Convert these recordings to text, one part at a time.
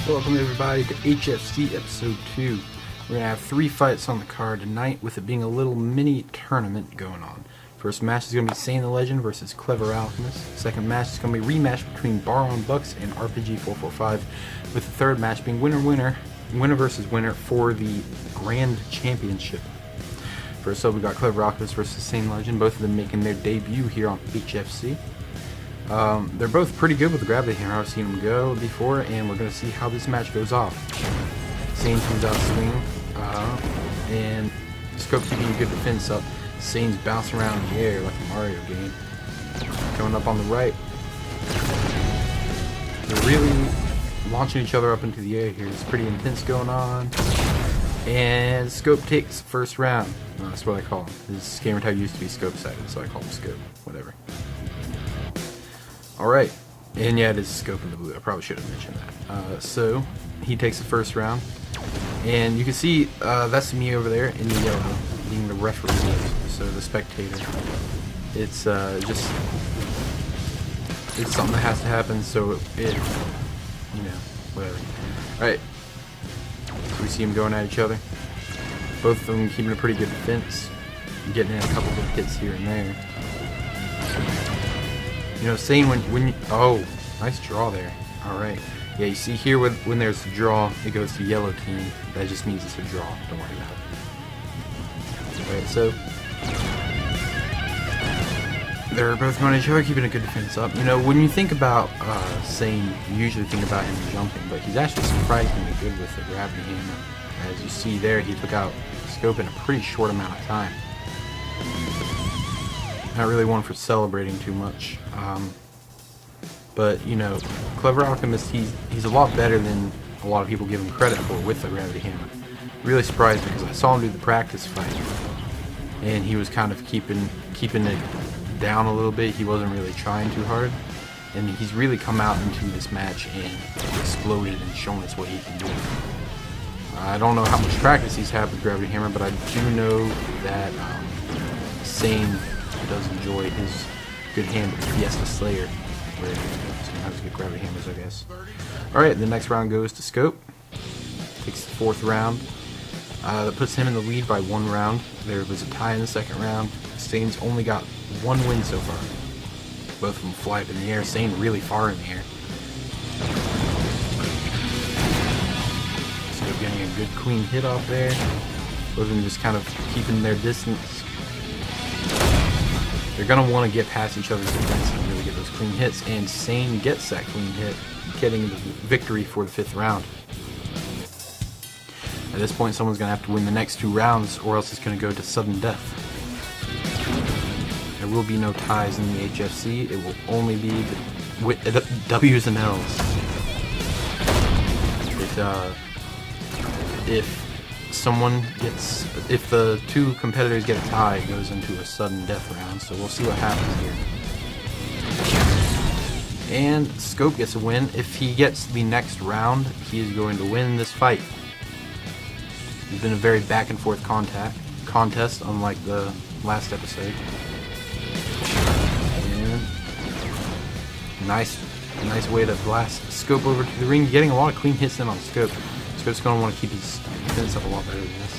Welcome everybody to HFC episode 2. We're going to have 3 fights on the card tonight, with it being a little mini tournament going on. First match is going to be Sane the Legend versus Clever Alchemist. Second match is going to be a rematch between Baron Bucks and RPG 445, with the third match being winner versus winner for the Grand Championship. First up, we got Clever Alchemist versus Sane Legend, both of them making their debut here on HFC. They're both pretty good with the Gravity Hammer. I've seen them go before, and we're going to see how this match goes off. Sane comes out swinging, and Scope keeping a good defense up. Sane's bouncing around in the air like a Mario game. Coming up on the right. They're really launching each other up into the air here. It's pretty intense going on. And Scope takes the first round. That's what I call him. His gamer tag used to be Scope Sided, so I call him Scope. Whatever. Alright, and yeah, it is Scope in the blue. I probably should have mentioned that. So, he takes the first round, and you can see that's me over there in the yellow, being the referee, so the spectator. It's just, it's something that has to happen, so it you know, whatever. Alright, so we see them going at each other. Both of them keeping a pretty good defense, getting in a couple of hits here and there. You know, Sane when you, oh, nice draw there. Alright. Yeah, you see here when there's a draw, it goes to yellow team. That just means it's a draw. Don't worry about it. Alright, so they're both going at each other, keeping a good defense up. You know, when you think about Sane, you usually think about him jumping, but he's actually surprisingly good with the Gravity Hammer. As you see there, he took out Scope in a pretty short amount of time. Not really one for celebrating too much, but you know, Clever Alchemist, he's a lot better than a lot of people give him credit for with the Gravity Hammer. Really surprised because I saw him do the practice fight, and he was kind of keeping it down a little bit. He wasn't really trying too hard, and he's really come out into this match and exploded and shown us what he can do. I don't know how much practice he's had with Gravity Hammer, but I do know that Sane does enjoy his good hand with Fiesta Slayer, where he sometimes get Gravity Hammers, I guess. Alright, the next round goes to Scope. Takes the 4th round. That puts him in the lead by 1 round. There was a tie in the 2nd round. Sane's only got 1 win so far. Both of them fly up in the air. Sane really far in the air. Scope getting a good clean hit off there. Both of them just kind of keeping their distance. They're going to want to get past each other's defense and really get those clean hits, and Sane gets that clean hit, getting the victory for the 5th round. At this point, someone's going to have to win the next 2 rounds, or else it's going to go to sudden death. There will be no ties in the HFC. It will only be the W's and L's. If the 2 competitors get a tie, it goes into a sudden death round, so we'll see what happens here. And Scope gets a win. If he gets the next round, he is going to win this fight. It's been a very back and forth contest, unlike the last episode. And nice way to blast Scope over to the ring, getting a lot of clean hits in on Scope. Scope's going to want to keep his defense up a lot better than this.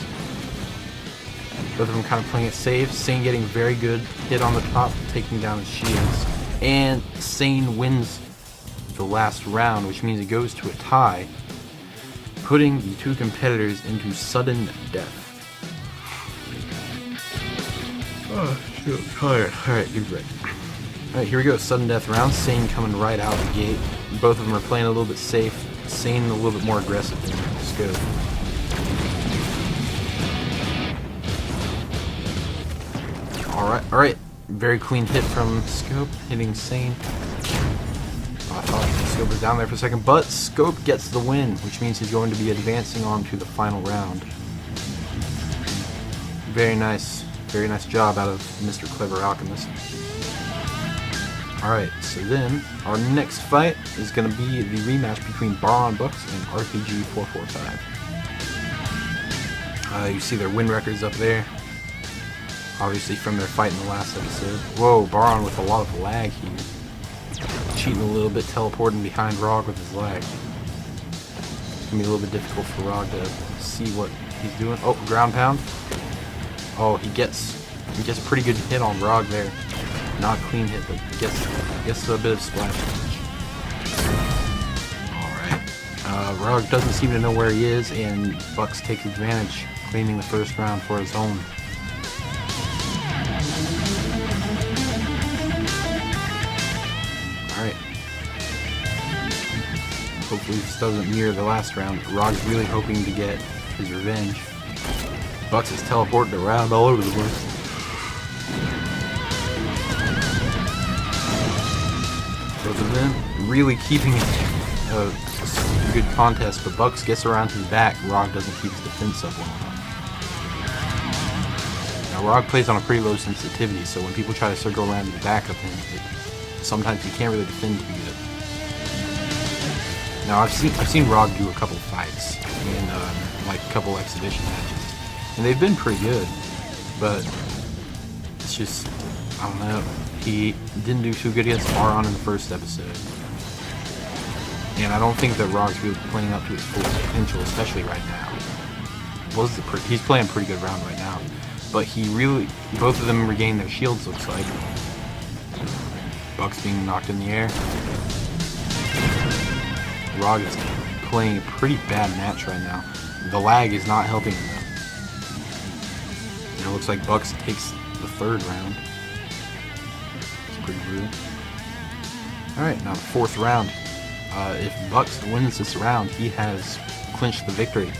Both of them kind of playing it safe. Sane getting a very good hit on the top, taking down his shields. And Sane wins the last round, which means it goes to a tie, putting the 2 competitors into sudden death. Oh, shit, I'm tired. Alright, give me a break. Alright, here we go. Sudden death round. Sane coming right out the gate. Both of them are playing a little bit safe. Sane a little bit more aggressive than Scope. Alright. Very clean hit from Scope, hitting Sane. I thought Scope was down there for a second, but Scope gets the win, which means he's going to be advancing on to the final round. Very nice job out of Mr. Clever Alchemist. Alright, so then our next fight is going to be the rematch between Baron Bucks and RPG 445. You see their win records up there. Obviously from their fight in the last episode. Whoa, Baron with a lot of lag here. Cheating a little bit, teleporting behind Rog with his lag. It's gonna be a little bit difficult for Rog to see what he's doing. Oh, ground pound. Oh, he gets a pretty good hit on Rog there. Not clean hit, but gets a bit of splash damage. Alright. Rog doesn't seem to know where he is, and Bucks takes advantage, claiming the first round for his own. Alright. Hopefully this doesn't mirror the last round. Rog's really hoping to get his revenge. Bucks is teleporting around all over the place. Both of them really keeping a good contest, but Bucks gets around his back. Rog doesn't keep his defense up well enough. Now Rog plays on a pretty low sensitivity, so when people try to circle around the back of him, sometimes he can't really defend too good. Now I've seen Rog do a couple fights in like a couple exhibition matches, and they've been pretty good, but it's just, I don't know, he didn't do too good against Baron in the first episode, and I don't think that Rog's really playing up to his full potential, especially right now. He's playing a pretty good round right now, but both of them regained their shields, looks like. Bucks being knocked in the air. Rog is playing a pretty bad match right now. The lag is not helping him though. It looks like Bucks takes the third round. It's pretty brutal. Alright, now the fourth round. If Bucks wins this round, he has clinched the victory.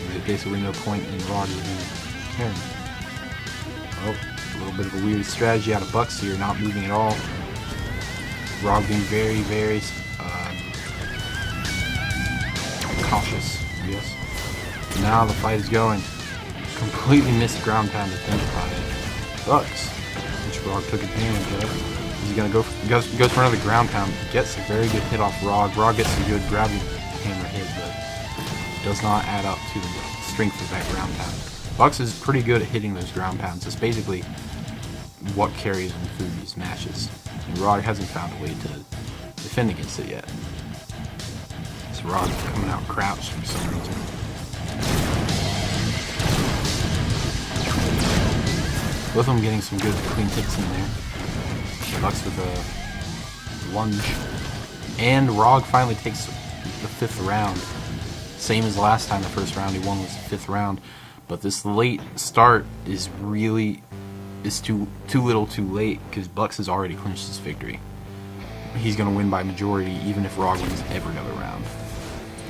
There's basically no point in Rog even caring. Oh, a little bit of a weird strategy out of Bucks here, not moving at all. Rog being very, very cautious, I guess. Now the fight is going. Completely missed ground pound defense by Bucks, which Rog took advantage of. He's gonna goes for another ground pound. Gets a very good hit off Rog. Rog gets a good grab hammer hit, but does not add up to the strength of that ground pound. Bucks is pretty good at hitting those ground pounds. It's basically what carries him through these matches, and Rog hasn't found a way to defend against it yet. So Rog's coming out crouched for some reason. Both of them getting some good clean hits in there. Bucks with a lunge. And Rog finally takes the fifth round. Same as last time, the first round he won was the fifth round. But this late start is too little too late, because Bucks has already clinched his victory. He's going to win by majority even if Rog wins every other round.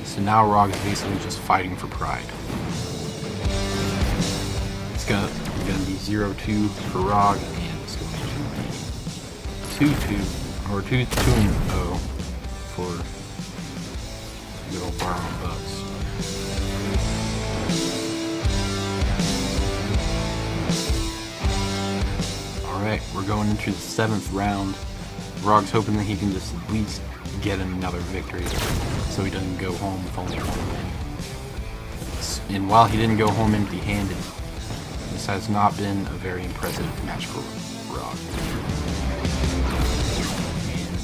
So now Rog is basically just fighting for pride. It's going to be 0-2 for Rog, and it's going to be 2-2 or 2-0 for good old Baron Bucks. Alright, we're going into the seventh round. Rog's hoping that he can just at least get him another victory so he doesn't go home with only one win. And while he didn't go home empty-handed, this has not been a very impressive match for Rog. And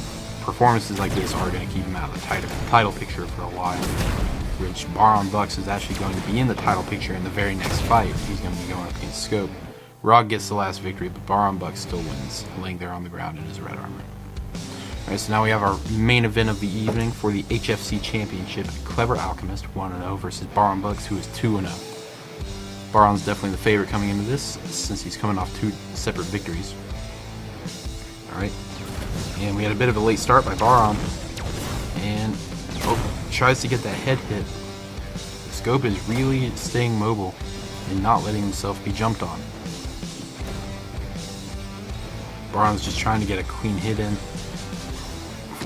performances like this are going to keep him out of the title picture for a while, which Baron Bucks is actually going to be in the title picture in the very next fight. He's going to be going up against Scope. Rog gets the last victory, but Baron Bucks still wins, laying there on the ground in his red armor. Alright, so now we have our main event of the evening for the HFC Championship. Clever Alchemist 1-0 versus Baron Bucks, who is 2-0. Baron's definitely the favorite coming into this, since he's coming off 2 separate victories. Alright, and we had a bit of a late start by Baron, and tries to get that head hit. The Scope is really staying mobile and not letting himself be jumped on. Baron's just trying to get a clean hit in.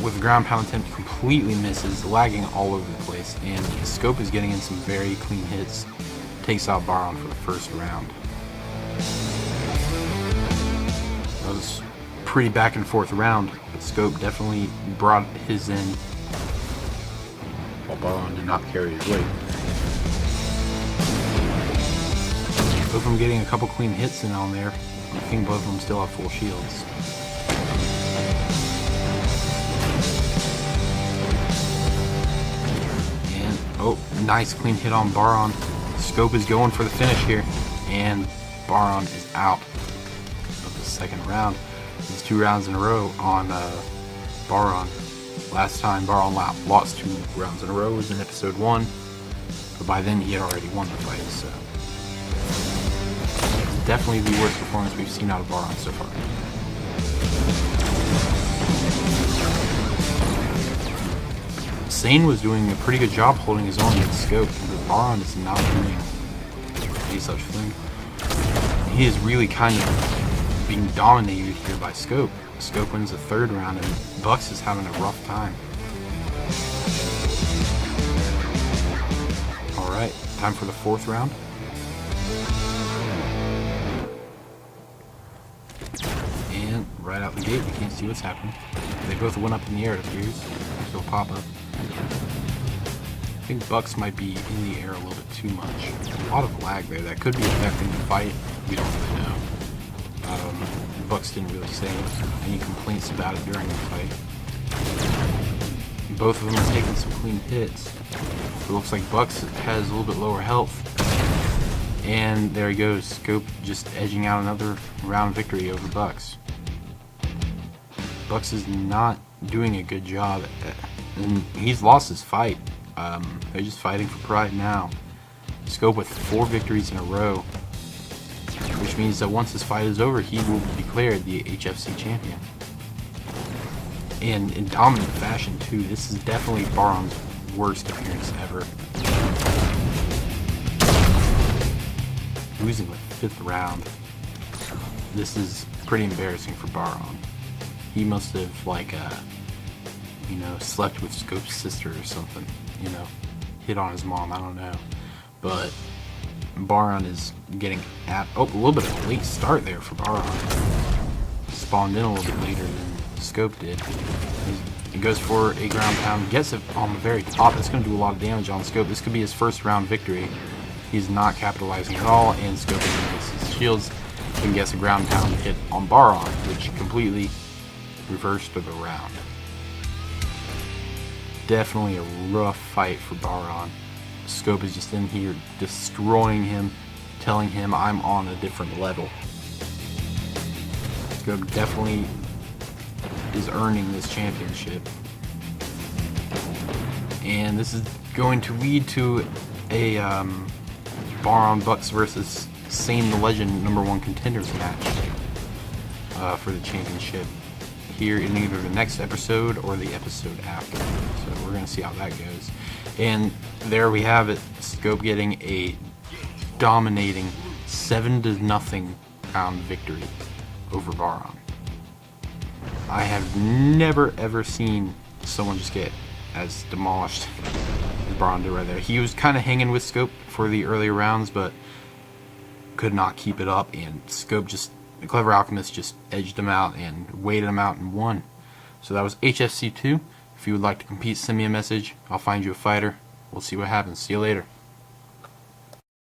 With the ground pound attempt, completely misses, lagging all over the place, and Scope is getting in some very clean hits. Takes out Baron for the first round. That was a pretty back and forth round, but Scope definitely brought his in, while Baron did not carry his weight. Both of them getting a couple clean hits in on there. I think both of them still have full shields. And Nice clean hit on Baron. Scope is going for the finish here, and Baron is out of the second round. These 2 rounds in a row on Baron. Last time Baron lost 2 rounds in a row was in episode 1, but by then he had already won the fight, so it's definitely the worst performance we've seen out of Baron so far. Sane was doing a pretty good job holding his own against Scope, but Baron is not doing any such thing. He is really kind of being dominated here by Scope. Scope wins the 3rd round, and Bucks is having a rough time. Alright, time for the 4th round. And right out the gate, you can't see what's happening. They both went up in the air, it appears. So pop up. I think Bucks might be in the air a little bit too much. A lot of lag there. That could be affecting the fight. We don't really know. Bucks didn't really say any complaints about it during the fight. Both of them are taking some clean hits. It looks like Bucks has a little bit lower health. And there he goes. Scope just edging out another round victory over Bucks. Bucks is not doing a good job, and he's lost his fight. They're just fighting for pride now. Scope with 4 victories in a row, which means that once this fight is over, he will be declared the HFC champion. And in dominant fashion too. This is definitely Baron's worst appearance ever. Losing the 5th round. This is pretty embarrassing for Baron. He must have slept with Scope's sister or something, hit on his mom, I don't know. But Baron is getting a little bit of a late start there for Baron. Spawned in a little bit later than Scope did. He goes for a ground pound, gets it on the very top. That's going to do a lot of damage on Scope. This could be his 1st round victory. He's not capitalizing at all, and Scope eliminates his shields and gets a ground pound hit on Baron, which completely reversed the round. Definitely a rough fight for Baron. Scope is just in here destroying him, telling him I'm on a different level. Scope definitely is earning this championship. And this is going to lead to a Baron Bucks versus Sane the Legend #1 contenders match for the championship here in either the next episode or the episode after. So we're going to see how that goes. And there we have it. Scope getting a dominating 7-0 round victory over Baron. I have never ever seen someone just get as demolished as Baron did right there. He was kind of hanging with Scope for the earlier rounds, but could not keep it up, and Scope the Clever Alchemist just edged him out and waited him out and won. So that was HFC 2. If you would like to compete, send me a message. I'll find you a fighter. We'll see what happens. See you later.